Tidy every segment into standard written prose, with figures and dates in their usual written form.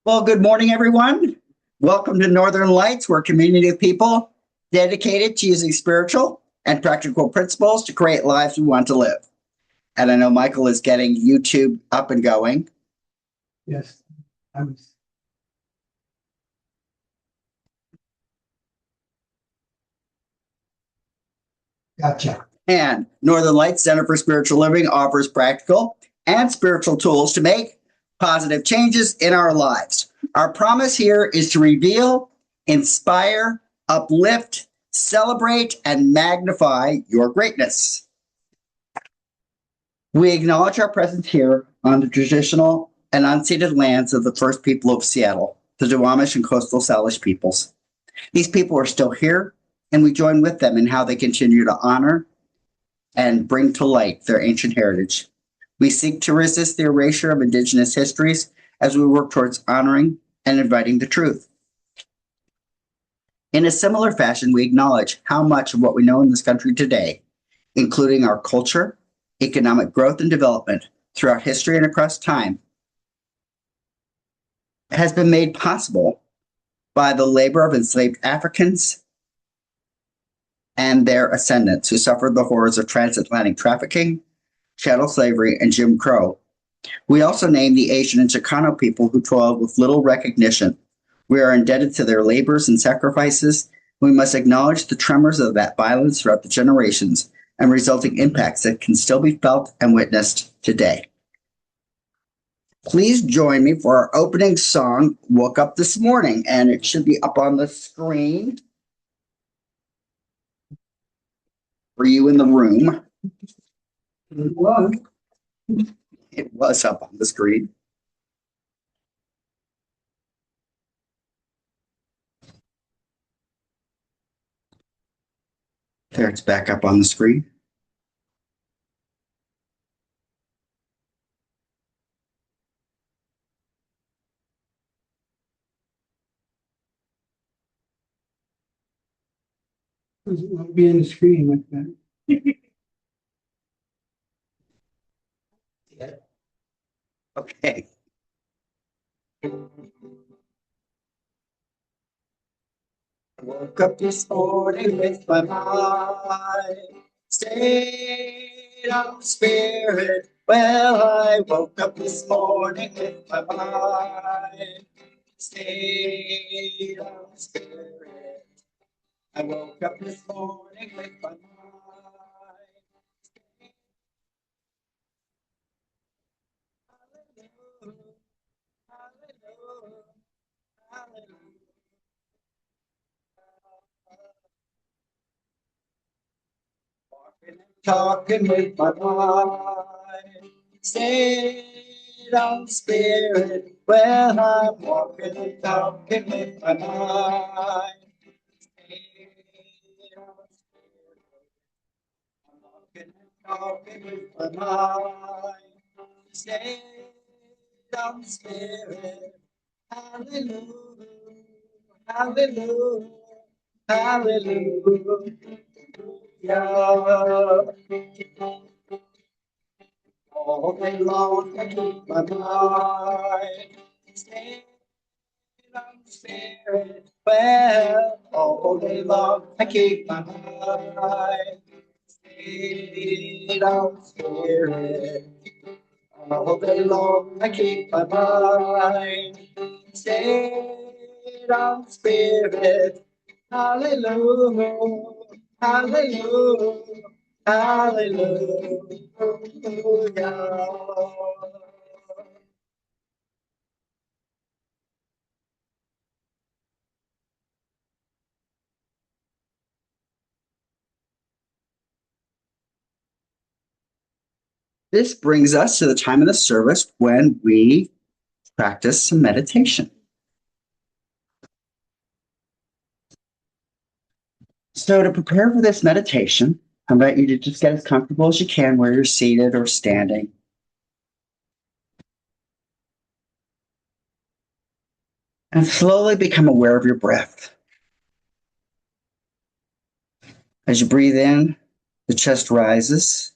Well, good morning, everyone. Welcome to Northern Lights. We're a community of people dedicated to using spiritual and practical principles to create lives we want to live. And I know Mykal is getting YouTube up and going. Yes, I was. Gotcha. And Northern Lights Center for Spiritual Living offers practical and spiritual tools to make positive changes in our lives. Our promise here is to reveal, inspire, uplift, celebrate, and magnify your greatness. We acknowledge our presence here on the traditional and unceded lands of the first people of Seattle, the Duwamish and Coastal Salish peoples. These people are still here, and we join with them in how they continue to honor and bring to light their ancient heritage. We seek to resist the erasure of Indigenous histories as we work towards honoring and inviting the truth. In a similar fashion, we acknowledge how much of what we know in this country today, including our culture, economic growth, and development throughout history and across time, has been made possible by the labor of enslaved Africans and their ascendants who suffered the horrors of transatlantic trafficking, chattel slavery, and Jim Crow. We also name the Asian and Chicano people who toiled with little recognition. We are indebted to their labors and sacrifices. We must acknowledge the tremors of that violence throughout the generations and resulting impacts that can still be felt and witnessed today. Please join me for our opening song, Woke Up This Morning, and it should be up on the screen for you in the room. It was up on the screen. There, it's back up on the screen. It won't be on the screen like that. Okay. Woke up this morning with my mind stayed on spirit. Well, I woke up this morning with my mind stayed on spirit. I woke up this morning with my mind. Hallelujah, hallelujah, hallelujah. Walking and talking with my mind. Stayed on spirit. Well, I'm walking and talking with my mind. Stayed on spirit. I'm walking and talking with my mind. Stayed on spirit. Hallelujah. Hallelujah. Hallelujah. All day long I keep my mind stayed on spirit. Well, all day long I keep my mind stayed on spirit. All day long I keep my mind stayed on spirit. Hallelujah. Hallelujah. Hallelujah. This brings us to the time of the service when we practice some meditation. So to prepare for this meditation, I invite you to just get as comfortable as you can, whether you're seated or standing. And slowly become aware of your breath. As you breathe in, the chest rises.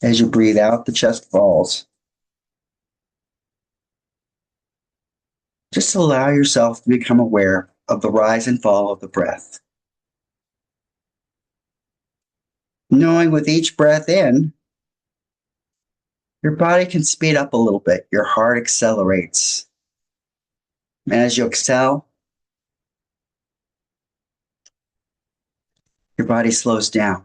As you breathe out, the chest falls. Just allow yourself to become aware of the rise and fall of the breath. Knowing with each breath in, your body can speed up a little bit. Your heart accelerates. And as you exhale, your body slows down.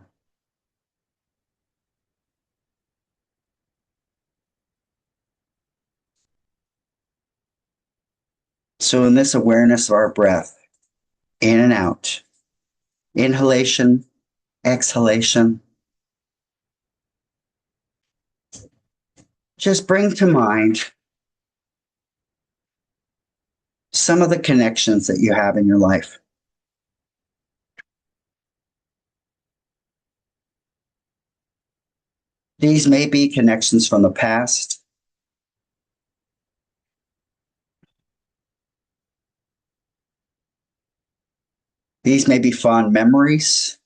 So in this awareness of our breath, in and out, inhalation, exhalation, just bring to mind some of the connections that you have in your life. These may be connections from the past. These may be fond memories.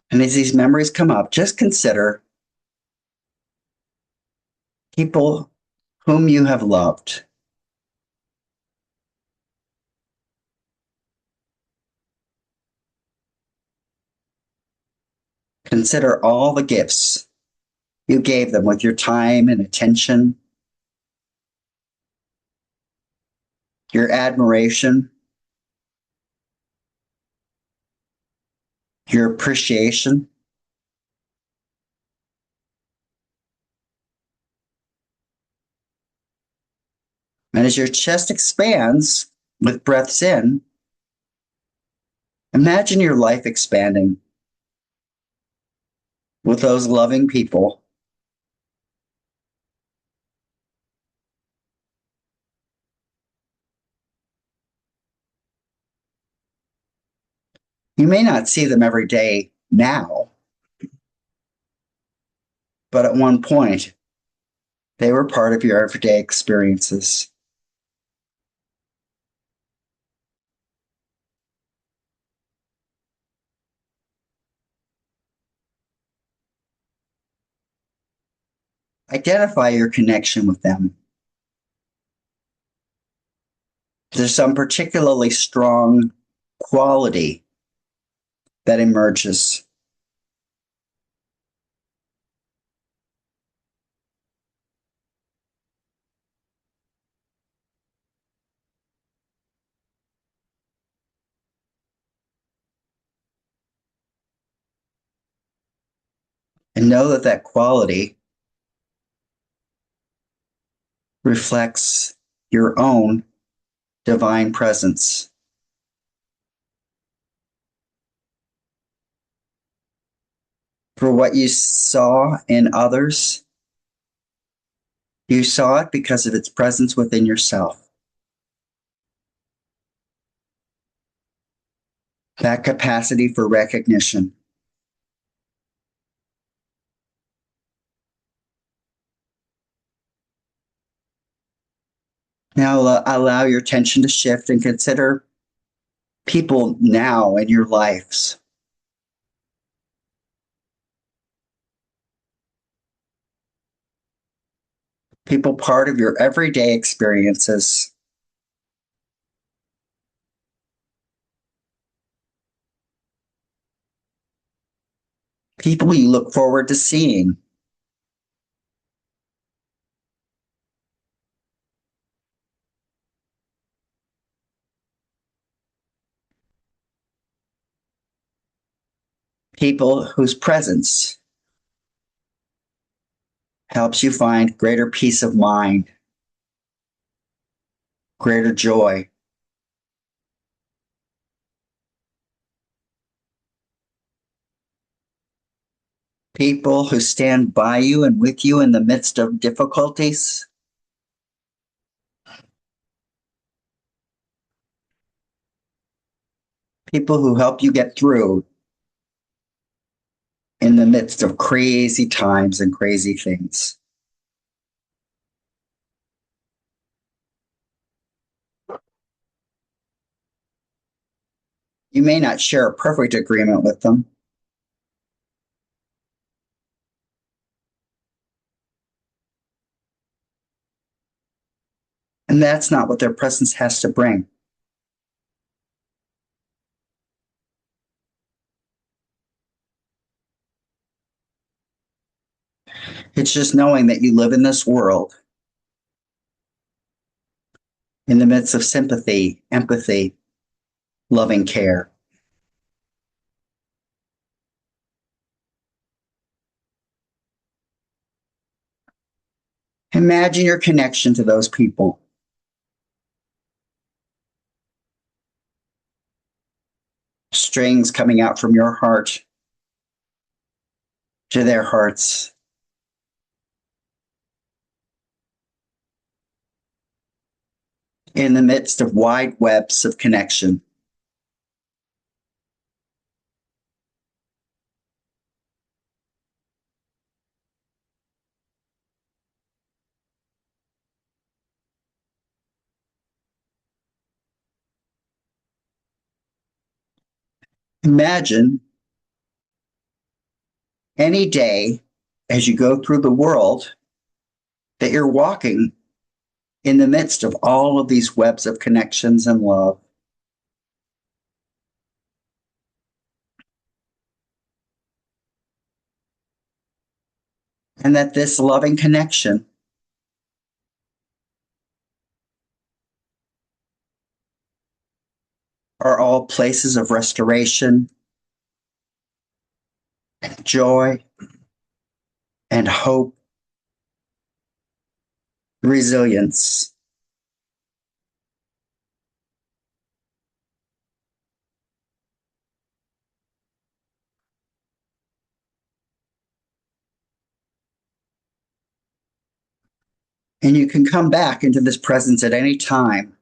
And as these memories come up, just consider people whom you have loved. Consider all the gifts you gave them with your time and attention, your admiration, your appreciation. And as your chest expands with breaths in, imagine your life expanding with those loving people. You may not see them every day now, but at one point, they were part of your everyday experiences. Identify your connection with them. There's some particularly strong quality that emerges. And know that that quality reflects your own divine presence. For what you saw in others, you saw it because of its presence within yourself. That capacity for recognition. Now allow your attention to shift and consider people now in your lives. People part of your everyday experiences. People you look forward to seeing. People whose presence helps you find greater peace of mind, greater joy. People who stand by you and with you in the midst of difficulties. People who help you get through in the midst of crazy times and crazy things. You may not share a perfect agreement with them. And that's not what their presence has to bring. It's just knowing that you live in this world in the midst of sympathy, empathy, loving care. Imagine your connection to those people. Strings coming out from your heart to their hearts. In the midst of wide webs of connection. Imagine any day as you go through the world that you're walking in the midst of all of these webs of connections and love. And that this loving connection are all places of restoration, and joy, and hope, resilience. And you can come back into this presence at any time.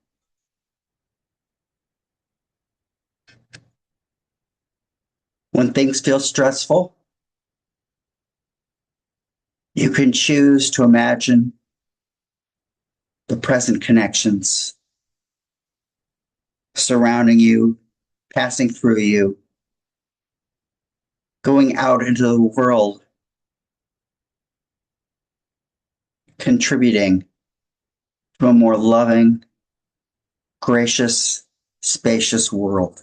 When things feel stressful, you can choose to imagine the present connections surrounding you, passing through you, going out into the world, contributing to a more loving, gracious, spacious world.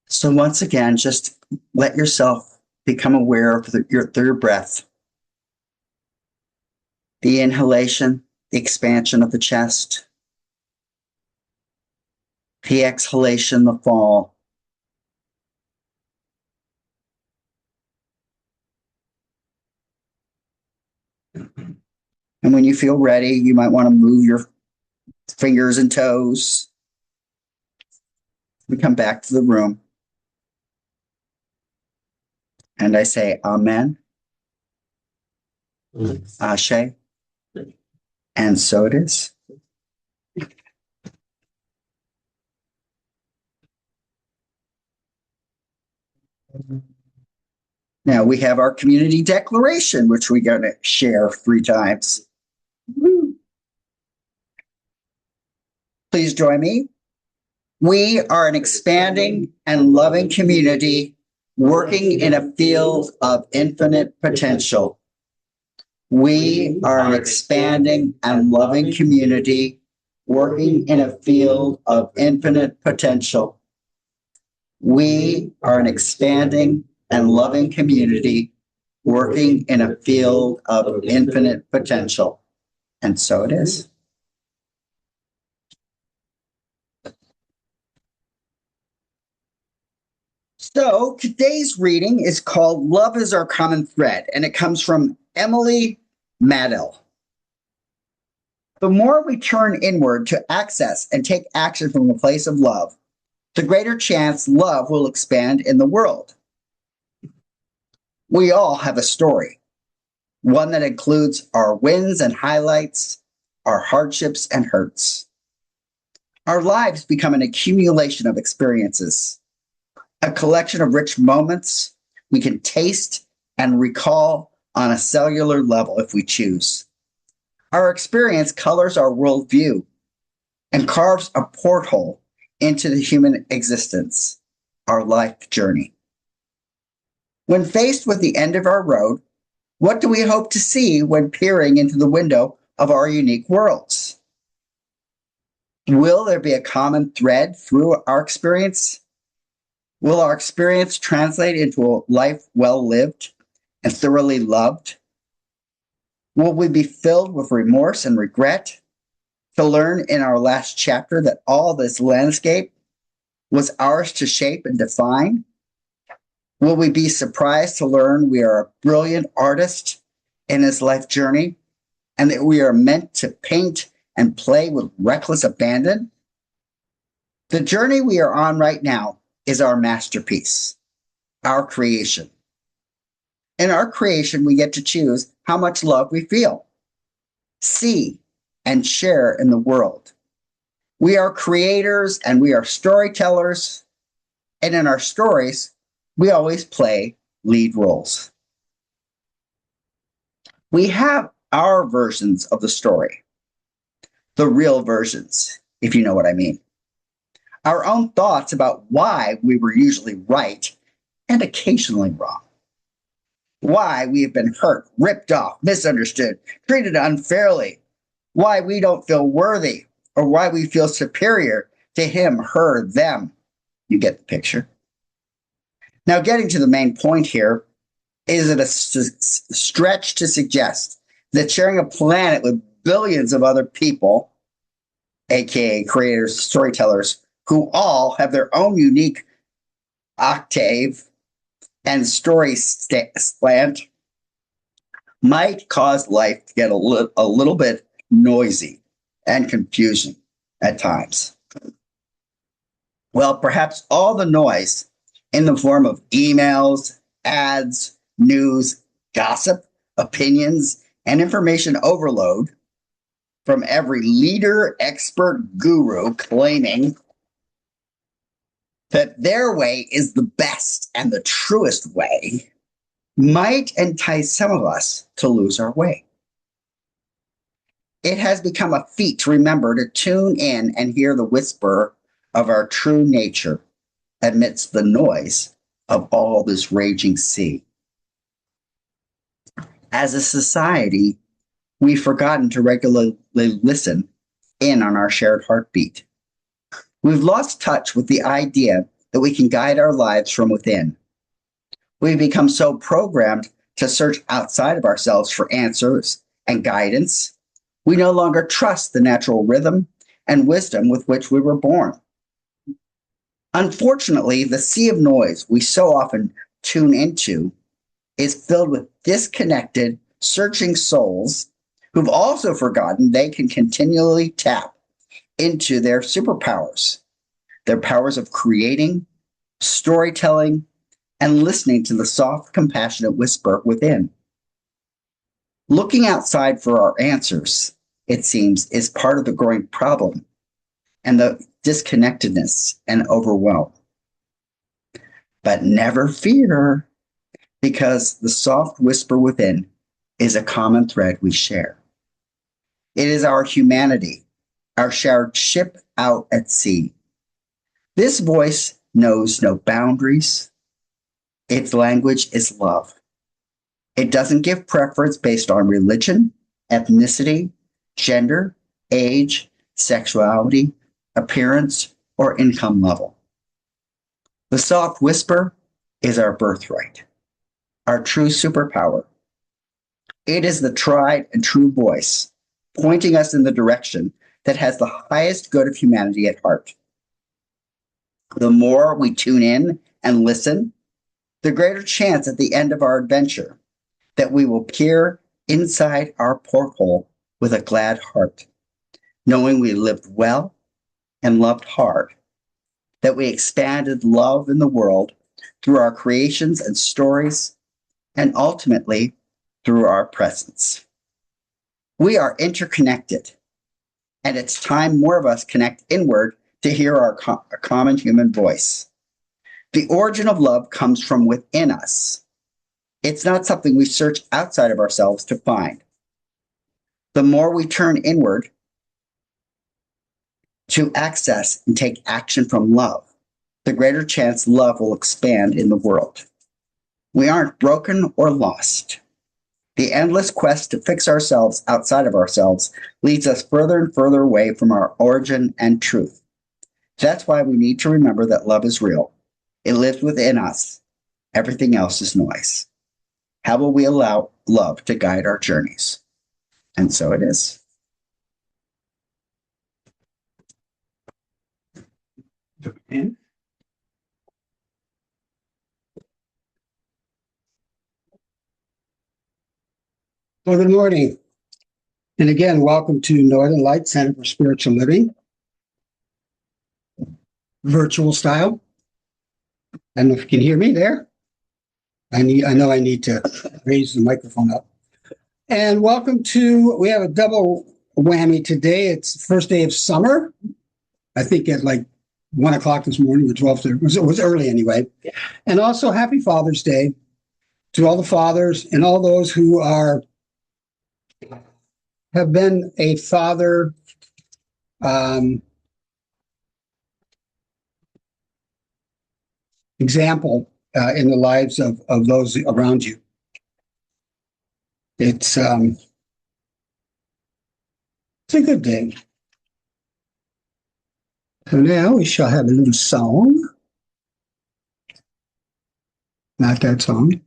So once again, just let yourself become aware of your breath. The inhalation, the expansion of the chest. The exhalation, the fall. And when you feel ready, you might want to move your fingers and toes. We come back to the room. And I say, Amen, Ashe, and so it is. Now we have our community declaration, which we're going to share 3 times. Please join me. We are an expanding and loving community working in a field of infinite potential. We are an expanding and loving community working in a field of infinite potential. We are an expanding and loving community working in a field of infinite potential. And so it is. So today's reading is called Love is Our Common Thread, and it comes from Emily Mykal. The more we turn inward to access and take action from a place of love, the greater chance love will expand in the world. We all have a story, one that includes our wins and highlights, our hardships and hurts. Our lives become an accumulation of experiences, a collection of rich moments we can taste and recall on a cellular level if we choose. Our experience colors our worldview and carves a porthole into the human existence, our life journey. When faced with the end of our road, what do we hope to see when peering into the window of our unique worlds? Will there be a common thread through our experience? Will our experience translate into a life well lived and thoroughly loved? Will we be filled with remorse and regret to learn in our last chapter that all this landscape was ours to shape and define? Will we be surprised to learn we are a brilliant artist in this life journey and that we are meant to paint and play with reckless abandon? The journey we are on right now is our masterpiece, our creation. In our creation, we get to choose how much love we feel, see, and share in the world. We are creators and we are storytellers, and in our stories, we always play lead roles. We have our versions of the story, the real versions, if you know what I mean. Our own thoughts about why we were usually right and occasionally wrong. Why we have been hurt, ripped off, misunderstood, treated unfairly. Why we don't feel worthy or why we feel superior to him, her, them. You get the picture. Now, getting to the main point here, is it a stretch to suggest that sharing a planet with billions of other people, aka creators, storytellers, who all have their own unique octave and story slant, might cause life to get a little bit noisy and confusing at times? Well, perhaps all the noise in the form of emails, ads, news, gossip, opinions, and information overload from every leader, expert, guru claiming that their way is the best and the truest way might entice some of us to lose our way. It has become a feat to remember to tune in and hear the whisper of our true nature amidst the noise of all this raging sea. As a society, we've forgotten to regularly listen in on our shared heartbeat. We've lost touch with the idea that we can guide our lives from within. We've become so programmed to search outside of ourselves for answers and guidance, we no longer trust the natural rhythm and wisdom with which we were born. Unfortunately, the sea of noise we so often tune into is filled with disconnected, searching souls who've also forgotten they can continually tap into their superpowers, their powers of creating, storytelling, and listening to the soft, compassionate whisper within. Looking outside for our answers, it seems, is part of the growing problem and the disconnectedness and overwhelm. But never fear, because the soft whisper within is a common thread we share. It is our humanity, our shared ship out at sea. This voice knows no boundaries. Its language is love. It doesn't give preference based on religion, ethnicity, gender, age, sexuality, appearance, or income level. The soft whisper is our birthright, our true superpower. It is the tried and true voice pointing us in the direction that has the highest good of humanity at heart. The more we tune in and listen, the greater chance at the end of our adventure that we will peer inside our porthole with a glad heart, knowing we lived well and loved hard, that we expanded love in the world through our creations and stories, and ultimately through our presence. We are interconnected, and it's time more of us connect inward to hear our common human voice. The origin of love comes from within us. It's not something we search outside of ourselves to find. The more we turn inward to access and take action from love, the greater chance love will expand in the world. We aren't broken or lost. The endless quest to fix ourselves outside of ourselves leads us further and further away from our origin and truth. That's why we need to remember that love is real. It lives within us. Everything else is noise. How will we allow love to guide our journeys? And so it is. Well, good morning. And again, welcome to Northern Light Center for Spiritual Living, virtual style. I don't know if you can hear me there. I know I need to raise the microphone up. And welcome to, we have a double whammy today. It's the first day of summer. I think at like 1 o'clock this morning or 12:30. It was early anyway. And also happy Father's Day to all the fathers and all those who have been a father example in the lives of those around you. It's a good day. So now we shall have a little song. Not that song.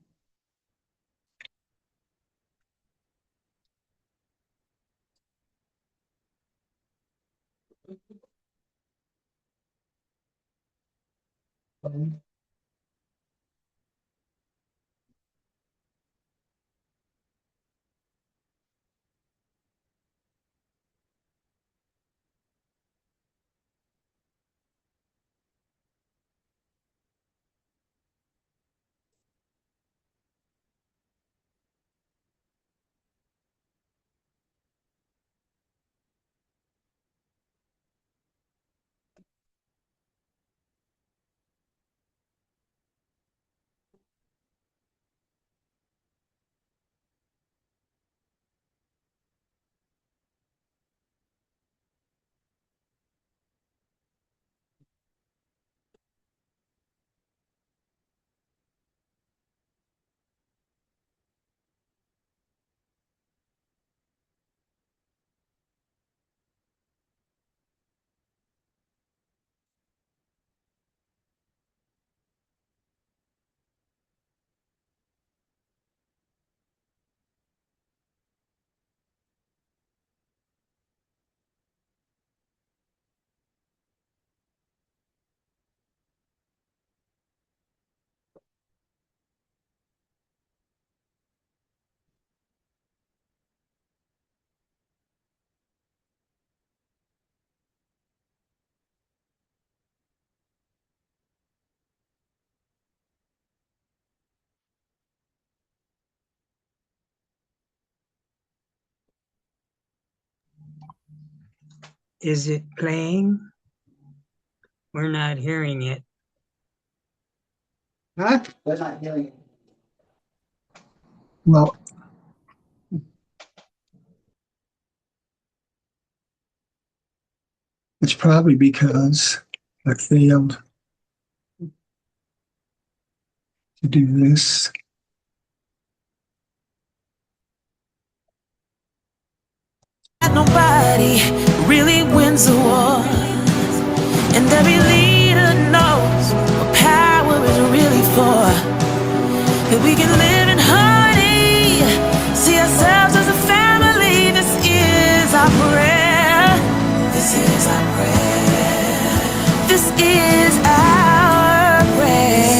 Is it playing? We're not hearing it. Huh? We're not hearing it. Well, it's probably because I failed to do this. Nobody really wins a war, and every leader knows what power is really for. That we can live in harmony, see ourselves as a family. This is our prayer. This is our prayer. This is our prayer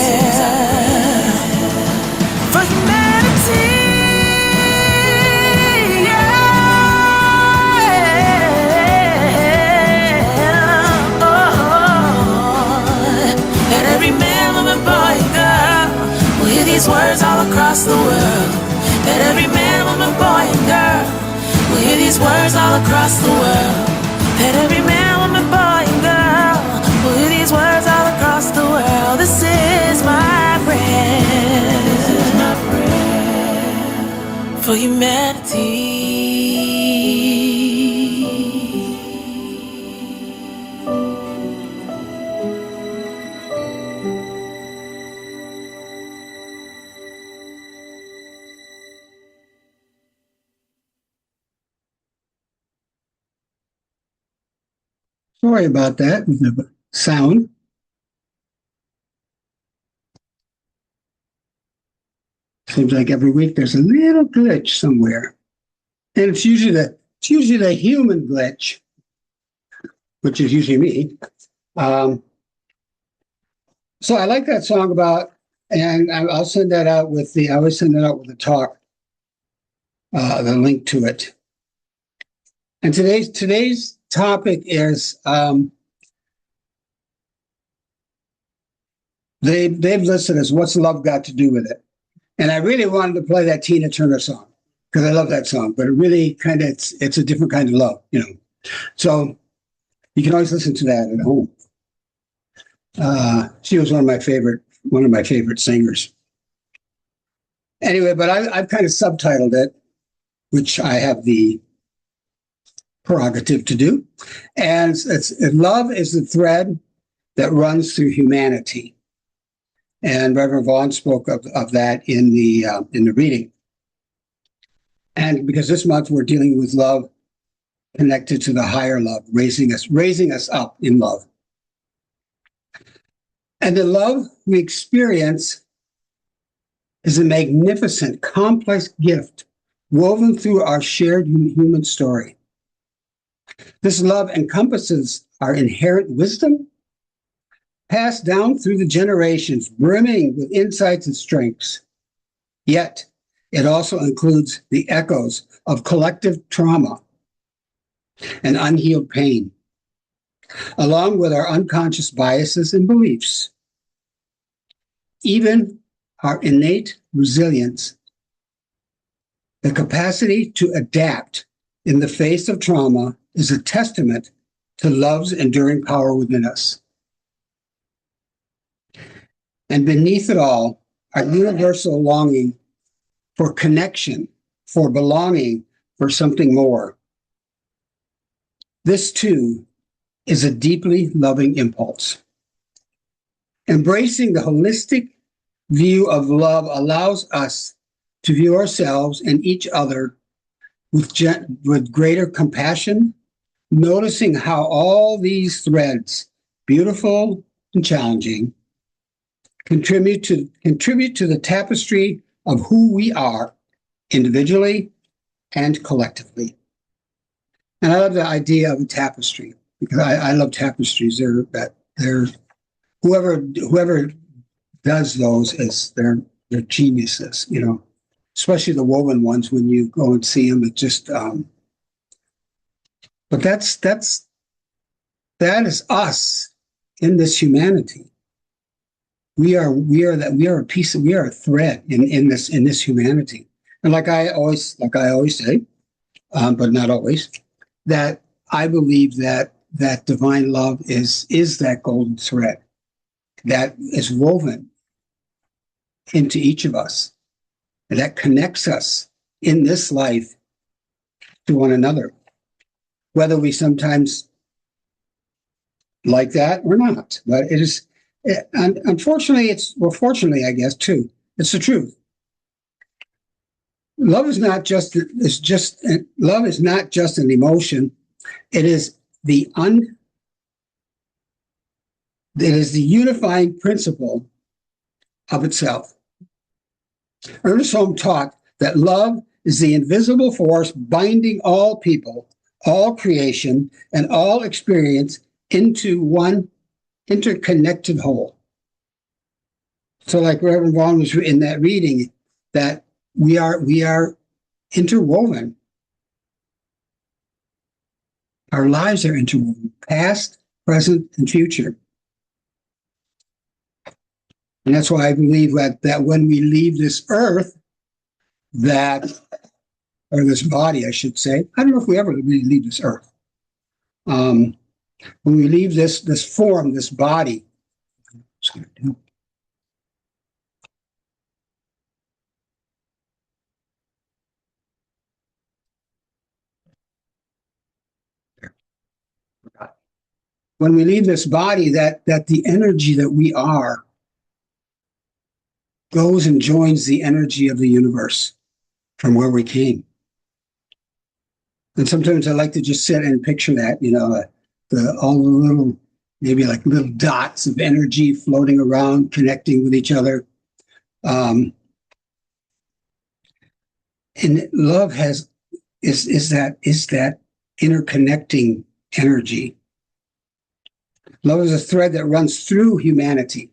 for humanity. These words all across the world. That every man, woman, boy, and girl will hear these words all across the world. that every man, woman, boy, and girl will hear these words all across the world. This is my prayer. This is my prayer for humanity. Sorry about that with the sound. Seems like every week there's a little glitch somewhere. And it's usually the human glitch, which is usually me. So I like that song about, and I'll send that out with I always send it out with the talk, the link to it. And today's topic is they've listed as what's love got to do with it. And I really wanted to play that Tina Turner song because I love that song, but it really kind of it's a different kind of love, you know. So you can always listen to that at home. She was one of my favorite singers. Anyway, but I've kind of subtitled it, which I have the prerogative to do, and it's love is the thread that runs through humanity. And Reverend Vaughn spoke of that in the reading. And because this month we're dealing with love connected to the higher love, raising us up in love. And the love we experience is a magnificent, complex gift woven through our shared human story. This love encompasses our inherent wisdom, passed down through the generations, brimming with insights and strengths. Yet, it also includes the echoes of collective trauma and unhealed pain, along with our unconscious biases and beliefs. Even our innate resilience, the capacity to adapt in the face of trauma, is a testament to love's enduring power within us. And beneath it all, our universal longing for connection, for belonging, for something more. This too is a deeply loving impulse. Embracing the holistic view of love allows us to view ourselves and each other with greater compassion, noticing how all these threads, beautiful and challenging, contribute to the tapestry of who we are individually and collectively. And I love the idea of a tapestry because I love tapestries. They're whoever does those they're geniuses, you know, especially the woven ones when you go and see them. It just but that is us in this humanity. We are a thread in this humanity. And like I always say, but not always, that I believe that divine love is that golden thread that is woven into each of us, and that connects us in this life to one another, whether we sometimes like that or not. But it is, and unfortunately, fortunately, I guess too, it's the truth. Love is not just an emotion. It is the unifying principle of itself. Ernest Holmes taught that love is the invisible force binding all people, all creation, and all experience into one interconnected whole. So like Reverend Vaughn was in that reading, that we are interwoven. Our lives are interwoven, past, present, and future. And that's why I believe that when we leave this earth, or this body, I should say, I don't know if we ever really leave this earth, When we leave this form, this body, when we leave this body, that the energy that we are goes and joins the energy of the universe from where we came. And sometimes I like to just sit and picture that, all the little, maybe like little dots of energy floating around, connecting with each other. And love is that interconnecting energy. Love is a thread that runs through humanity.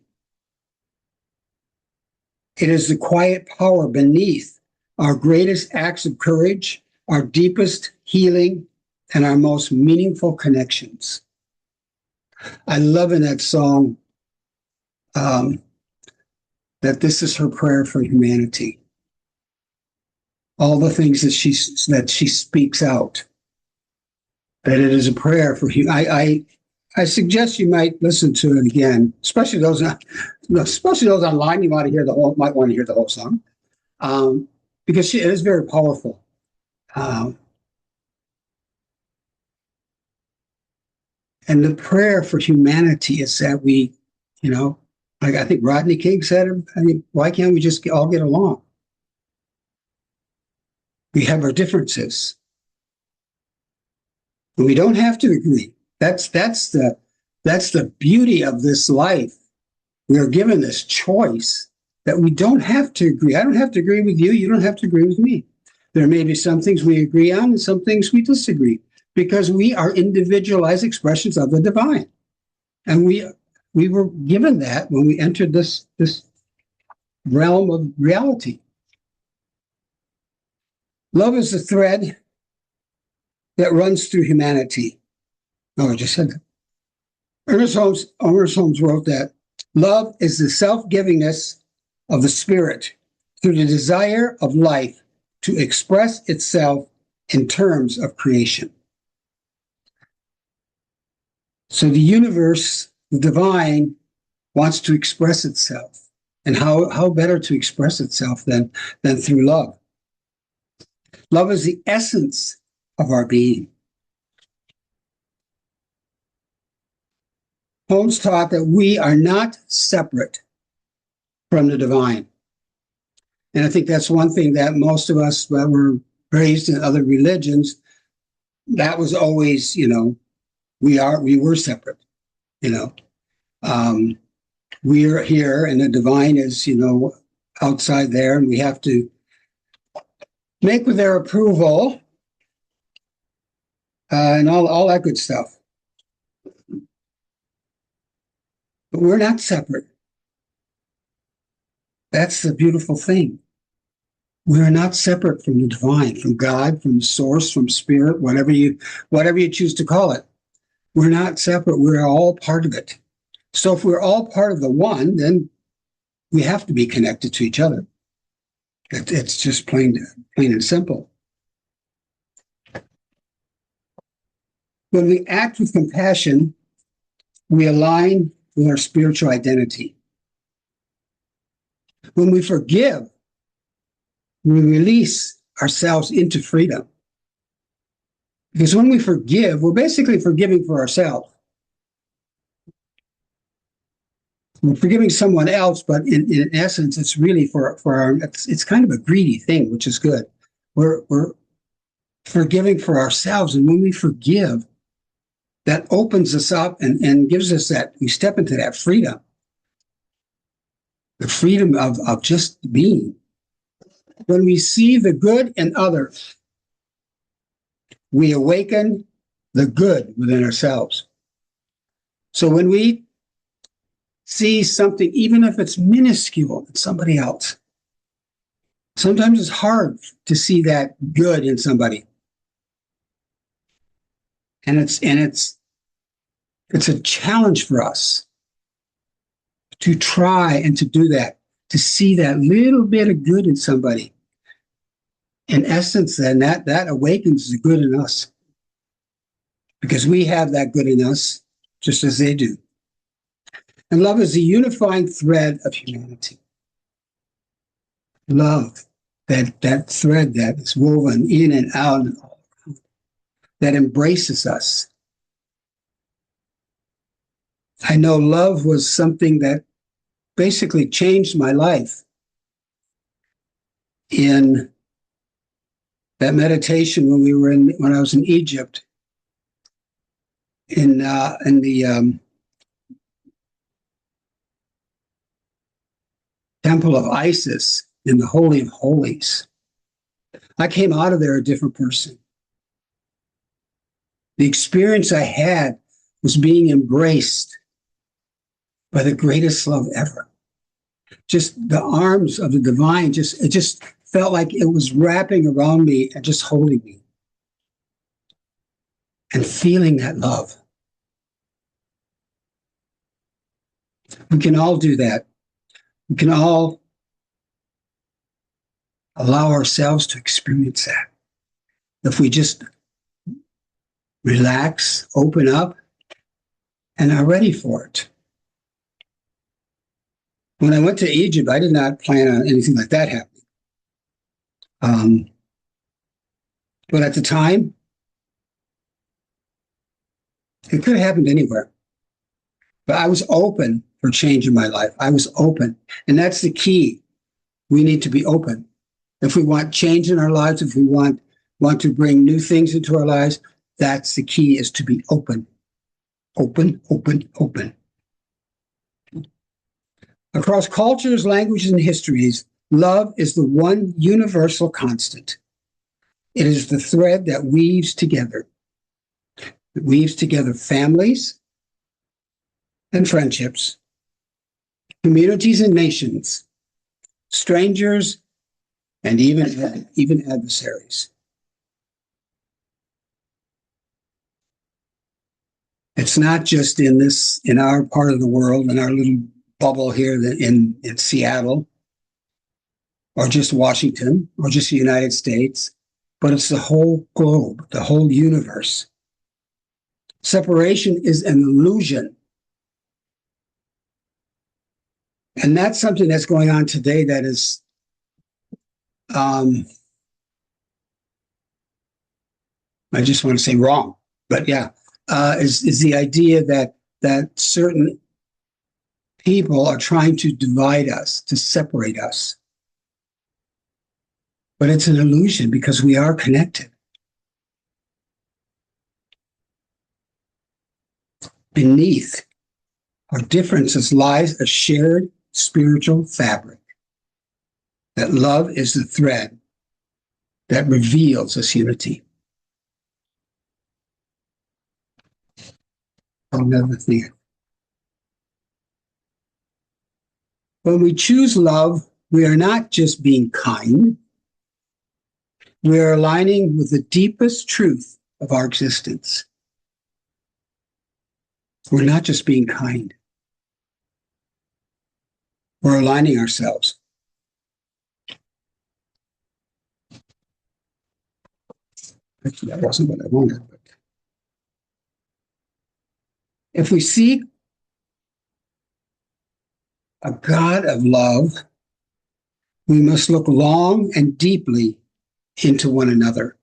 It is the quiet power beneath our greatest acts of courage, our deepest healing, and our most meaningful connections. I love in that song that this is her prayer for humanity. All the things that she speaks out, that it is a prayer for humanity. I suggest you might listen to it again, especially those online. You might want to hear the whole song, because it is very powerful. And the prayer for humanity is that we, like I think Rodney King said, why can't we just all get along? We have our differences, but we don't have to agree. That's the beauty of this life. We are given this choice that we don't have to agree. I don't have to agree with you. You don't have to agree with me. There may be some things we agree on and some things we disagree, because we are individualized expressions of the divine. And we were given that when we entered this realm of reality. Love is the thread that runs through humanity. Oh, I just said that. Ernest Holmes wrote that love is the self-givingness of the spirit through the desire of life to express itself in terms of creation. So the universe, the divine, wants to express itself. And how better to express itself than through love? Love is the essence of our being. Holmes taught that we are not separate from the divine. And I think that's one thing that most of us that were raised in other religions, that was always, we were separate, we're here and the divine is, outside there, and we have to make with their approval and all that good stuff. But we're not separate. That's the beautiful thing. We are not separate from the divine, from God, from the source, from spirit, whatever you choose to call it. We're not separate. We're all part of it. So if we're all part of the one, then we have to be connected to each other. It's just plain and simple. When we act with compassion, we align with our spiritual identity. When we forgive, we release ourselves into freedom. Because when we forgive, we're basically forgiving for ourselves. We're forgiving someone else, but in essence, it's really for our, it's kind of a greedy thing, which is good. We're forgiving for ourselves. And when we forgive, that opens us up and gives us that, we step into that freedom. The freedom of just being. When we see the good in others, we awaken the good within ourselves. So when we see something, even if it's minuscule in somebody else, sometimes it's hard to see that good in somebody. And it's a challenge for us to try and to do that, to see that little bit of good in somebody. In essence, then that awakens the good in us. because we have that good in us, just as they do. And love is the unifying thread of humanity. Love, that thread that is woven in and out and all around, that embraces us. I know love was something that basically changed my life. In that meditation when I was in Egypt, in the temple of Isis, in the Holy of Holies, I came out of there a different person. The experience I had was being embraced by the greatest love ever. Just the arms of the divine, it just felt like it was wrapping around me and just holding me. And feeling that love. We can all do that. We can all allow ourselves to experience that. If we just relax, open up, and are ready for it. When I went to Egypt, I did not plan on anything like that happening. But at the time, it could have happened anywhere. But I was open for change in my life. I was open. And that's the key. We need to be open. If we want change in our lives, if we want to bring new things into our lives, that's the key, is to be open. Open, open, open. Across cultures, languages, and histories, love is the one universal constant. It is the thread that weaves together. It weaves together families and friendships, communities and nations, strangers, and even adversaries. It's not just in our part of the world, in our little bubble here in Seattle, or just Washington, or just the United States, but it's the whole globe, the whole universe. Separation is an illusion. And that's something that's going on today that is, I just want to say wrong, but yeah, is the idea that certain people are trying to divide us, to separate us. But it's an illusion because we are connected. Beneath our differences lies a shared spiritual fabric. That love is the thread that reveals this unity. Another thing. When we choose love, we are not just being kind. We are aligning with the deepest truth of our existence. We're not just being kind. We're aligning ourselves. Actually, that wasn't what I wanted. But if we seek a God of love, we must look long and deeply into one another.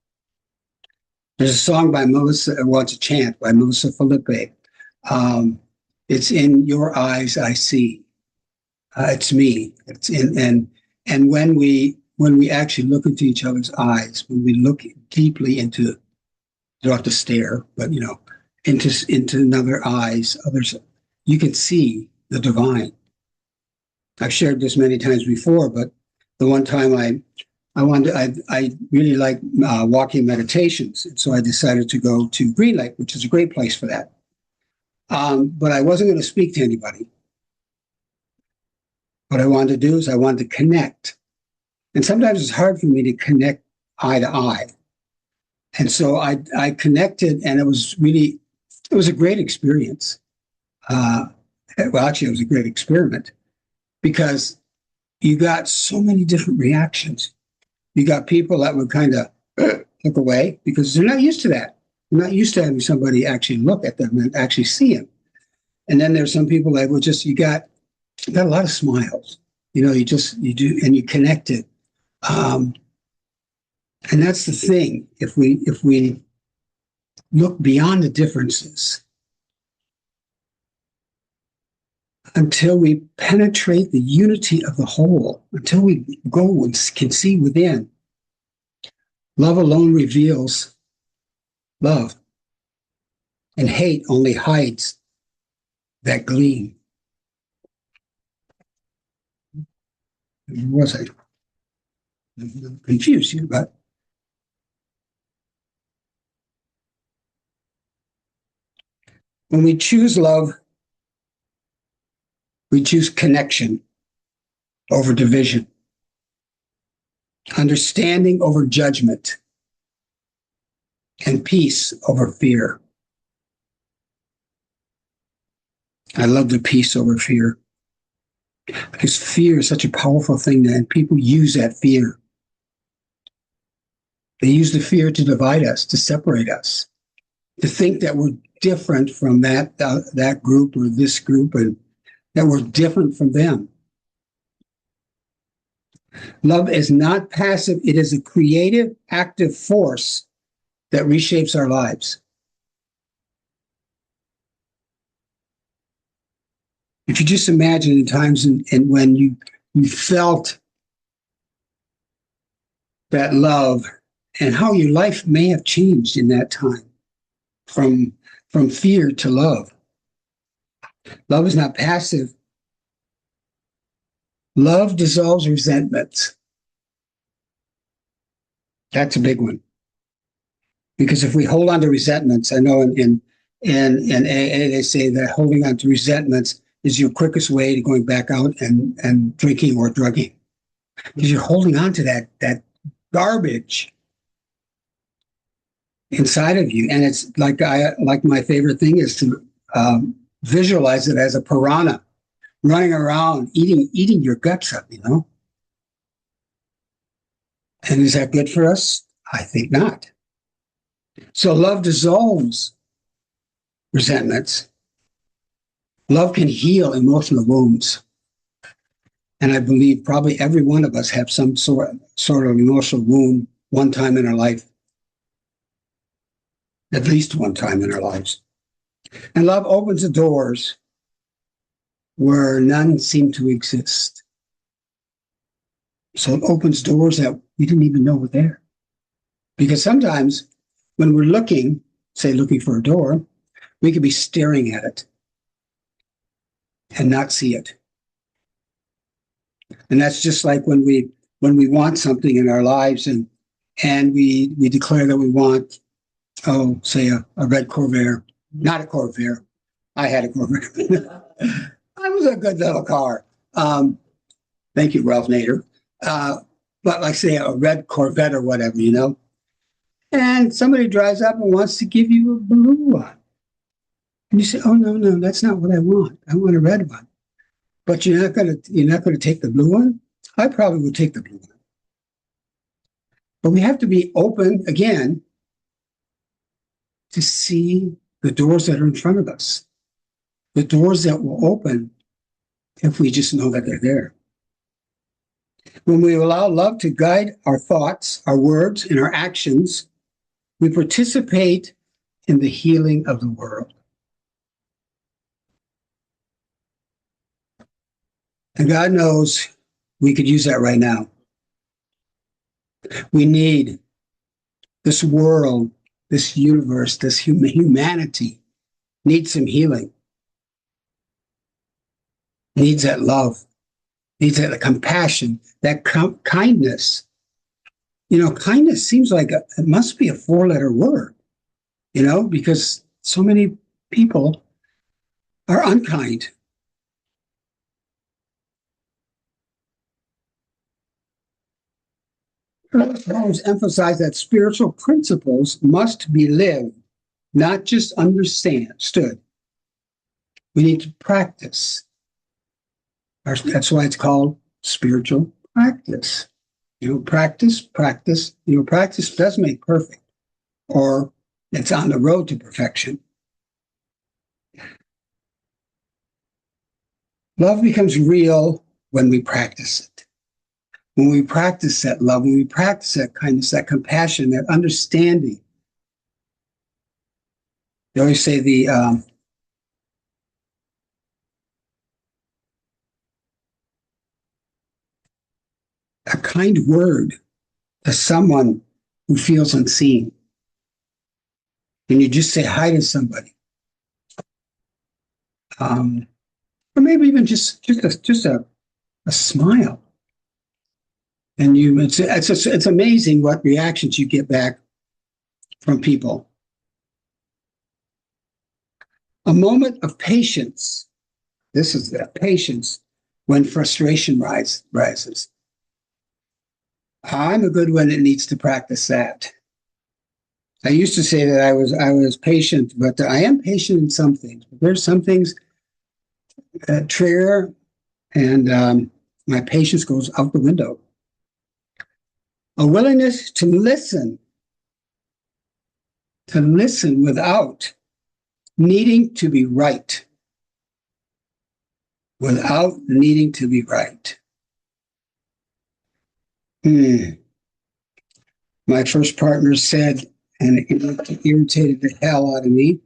There's a song by Melissa, well, it's a chant by Melissa Felipe. It's in your eyes I see. It's me. It's in, and when we actually look into each other's eyes, when we look deeply into, you don't have to stare, but into another eyes, others, you can see the divine. I've shared this many times before, but the one time I really like walking meditations, and so I decided to go to Green Lake, which is a great place for that. But I wasn't going to speak to anybody. What I wanted to do is I wanted to connect. And sometimes it's hard for me to connect eye to eye. And so I connected, and it was a great experience. Well, actually, it was a great experiment because you got so many different reactions. You got people that would kind of look away because they're not used to that. We're not used to having somebody actually look at them and actually see them. And then there's some people that will just, you got a lot of smiles. You know, you do, and you connect it. And that's the thing. If we look beyond the differences until we penetrate the unity of the whole, until we go and can see within, love alone reveals love, and hate only hides that gleam. Where was I? I'm confused here, but when we choose love, we choose connection over division, understanding over judgment, and peace over fear. I love the peace over fear, because fear is such a powerful thing, and people use that fear. They use the fear to divide us, to separate us, to think that we're different from that group or this group, and that we're different from them. Love is not passive. It is a creative, active force that reshapes our lives. If you just imagine the times and when you felt that love and how your life may have changed in that time from fear to love. Love is not passive. Love dissolves resentment. That's a big one. Because if we hold on to resentments, I know in AA they say that holding on to resentments is your quickest way to going back out and drinking or drugging. Because you're holding on to that garbage inside of you. And it's like my favorite thing is to visualize it as a piranha running around eating your guts up, you know? And is that good for us? I think not. So love dissolves resentments. Love can heal emotional wounds. And I believe probably every one of us have some sort of emotional wound one time in our life. At least one time in our lives. And love opens the doors where none seem to exist. So it opens doors that we didn't even know were there. Because sometimes when we're looking for a door, we could be staring at it and not see it. And that's just like when we want something in our lives and we declare that we want, say a red Corvair, not a Corvair. I had a Corvair. That was a good little car. Thank you, Ralph Nader. But like say a red Corvette or whatever, you know, and somebody drives up and wants to give you a blue one. And you say, oh, no, that's not what I want. I want a red one. But you're not gonna take the blue one? I probably would take the blue one. But we have to be open again to see the doors that are in front of us. The doors that will open if we just know that they're there. When we allow love to guide our thoughts, our words, and our actions, we participate in the healing of the world. And God knows we could use that right now. We need this world, this universe, this humanity needs some healing. Needs that love. Needs that compassion, that kindness. You know, kindness seems like it must be a 4-letter word, you know, because so many people are unkind. I always emphasize that spiritual principles must be lived, not just understood. We need to practice. That's why it's called spiritual practice. You know, practice. You know, practice does make perfect, or that's on the road to perfection. Love becomes real when we practice it. When we practice that love, when we practice that kindness, that compassion, that understanding. They always say a kind word to someone who feels unseen. And you just say hi to somebody. Or maybe even just a smile. And it's amazing what reactions you get back from people. A moment of patience. This is the patience when frustration rises. I'm a good one that needs to practice that. I used to say that I was patient, but I am patient in some things. But there's some things that trigger, and my patience goes out the window. A willingness to listen without needing to be right. Without needing to be right. My first partner said, and it irritated the hell out of me,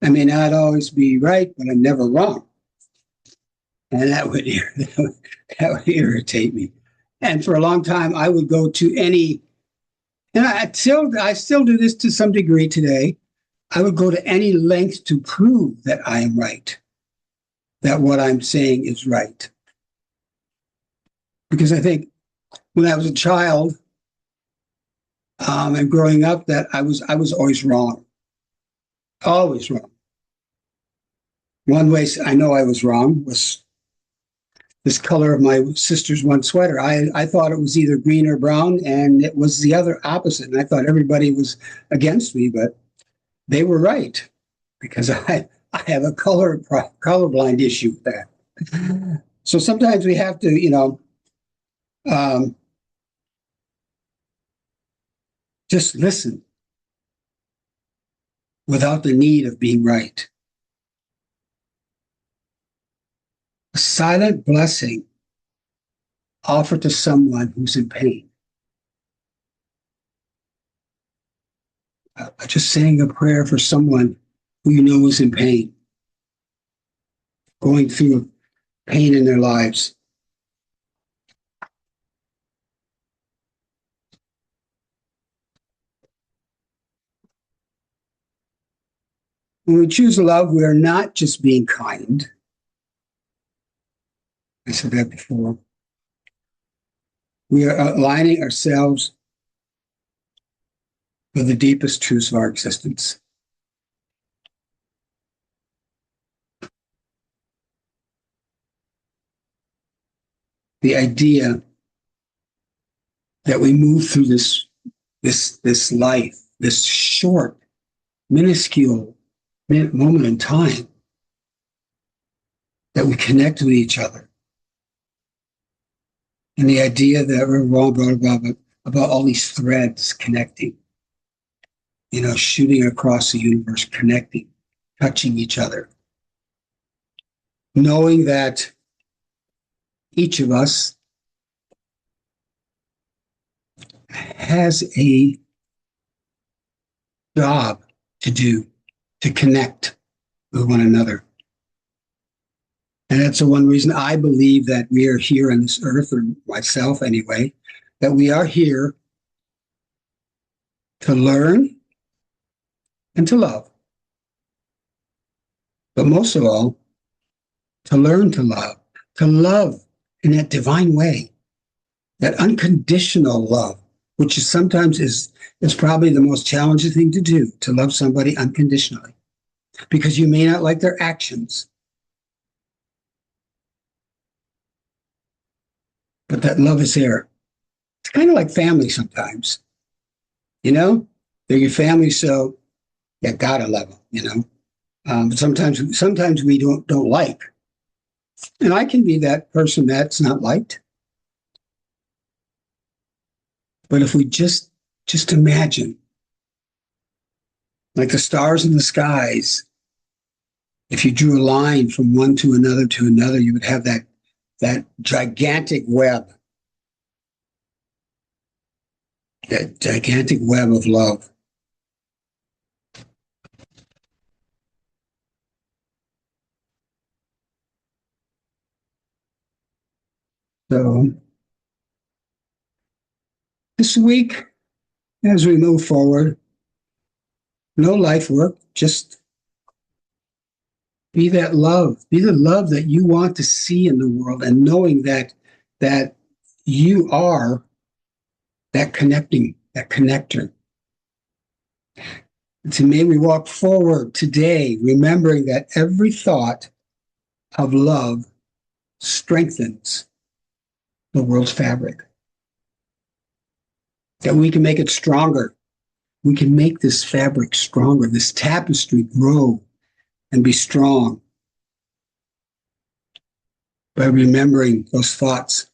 I may not always be right, but I'm never wrong. And that would irritate me. And for a long time, I would go to any, and I still do this to some degree today. I would go to any length to prove that I am right, that what I'm saying is right. Because I think when I was a child and growing up, that I was always wrong. Always wrong. One way I know I was wrong was this color of my sister's one sweater. I thought it was either green or brown, and it was the other opposite. And I thought everybody was against me, but they were right, because I have a colorblind issue with that. So sometimes we have to, just listen without the need of being right. A silent blessing offered to someone who's in pain. Just saying a prayer for someone who you know is in pain, going through pain in their lives. When we choose love, we are not just being kind. I said that before. We are aligning ourselves with the deepest truths of our existence. The idea that we move through this life, this short, minuscule moment in time, that we connect with each other. And the idea that we're all about all these threads connecting, shooting across the universe, connecting, touching each other. Knowing that each of us has a job to do to connect with one another. And that's the one reason I believe that we are here on this earth, or myself anyway, that we are here to learn and to love. But most of all, to learn to love in that divine way, that unconditional love, which is sometimes is probably the most challenging thing to do, to love somebody unconditionally, because you may not like their actions. But that love is there. It's kind of like family sometimes. They're your family, so you gotta love them, But sometimes we don't like. And I can be that person that's not liked. But if we just imagine like the stars in the skies. If you drew a line from one to another, you would have that gigantic web. That gigantic web of love. So this week, as we move forward, no life work, just be that love. Be the love that you want to see in the world, and knowing that you are that connector. And so may we walk forward today, remembering that every thought of love strengthens the world's fabric. That we can make it stronger. We can make this fabric stronger, this tapestry grow and be strong by remembering those thoughts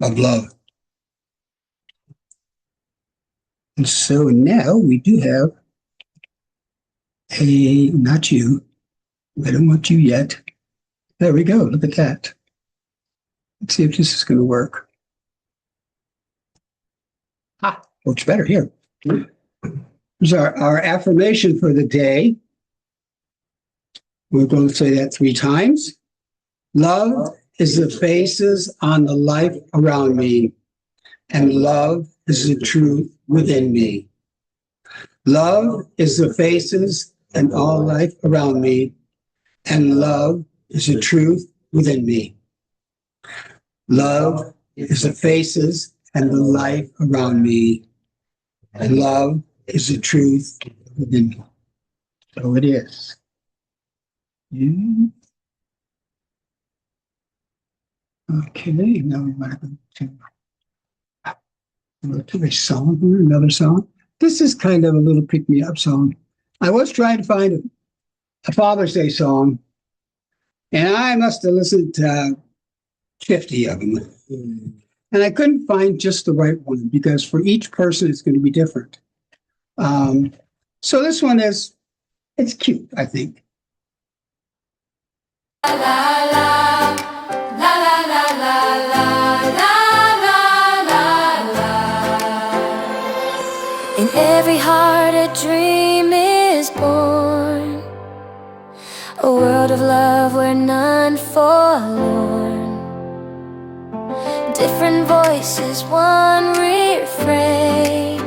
of love. And so now we do have not you, I don't want you yet. There we go, look at that. Let's see if this is going to work. Works better here. Here's our affirmation for the day. We're going to say that 3 times. Love is the faces on the life around me, and love is the truth within me. Love is the faces and all life around me, and love is the truth within me. Love is the faces and the life around me, and love is the truth within me. So it is. Okay, now we want to go to a song here, another song. This is kind of a little pick-me-up song. I was trying to find a Father's Day song, and I must have listened to 50 of them. And I couldn't find just the right one, because for each person it's going to be different. So this one it's cute, I think. La la la, la la la la la la la la. In every heart a dream is born, a world of love where none forlorn. Different voices, one refrain.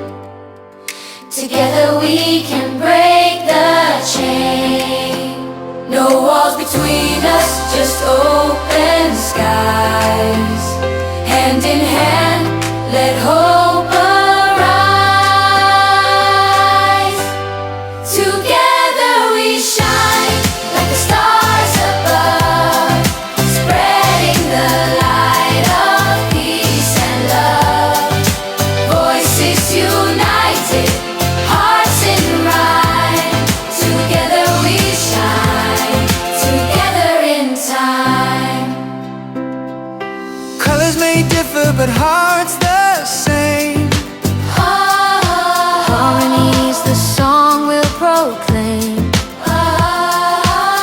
Together we can break the chain. No walls between us, just open skies. Hand in hand, let hope arise. Together we shine like the stars above, spreading the light of peace and love. Voices united, hearts in rhyme. Together we shine, together in time. Colors may differ, but hearts the same. Harmony's the song we'll proclaim.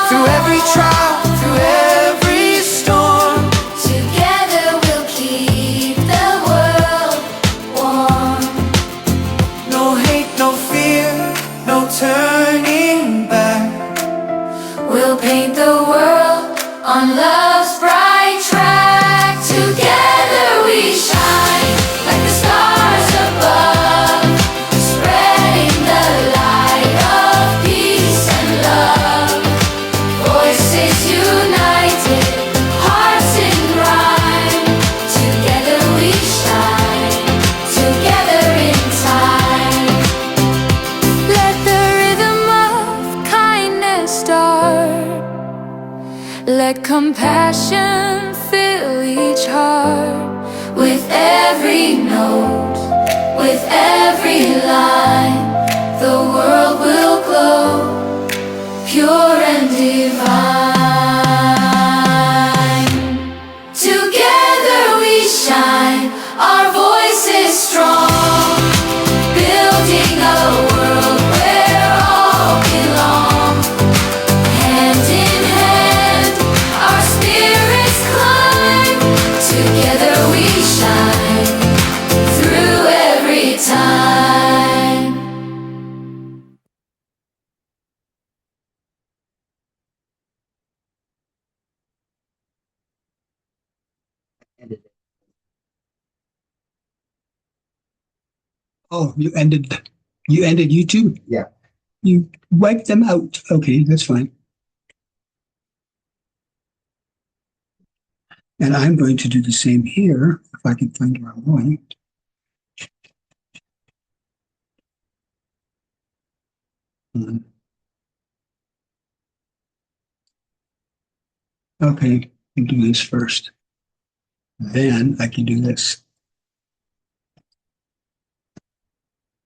Through every trial, through every storm, Together we'll keep the world warm. no hate, no fear, no turning back. We'll paint the world on love's bright track. Together we shine like the stars above, spreading the light of peace and love. Voices united, hearts in rhyme. Together we shine, together in time. Let the rhythm of kindness start. Let compassion fill each heart. With every note, with every line, the world will glow, pure and divine. Together we shine, our voices strong, building a world where Oh, you ended YouTube? Yeah. You wiped them out. Okay, that's fine. And I'm going to do the same here, if I can find where I'm going. Okay, I can do this first. Then I can do this.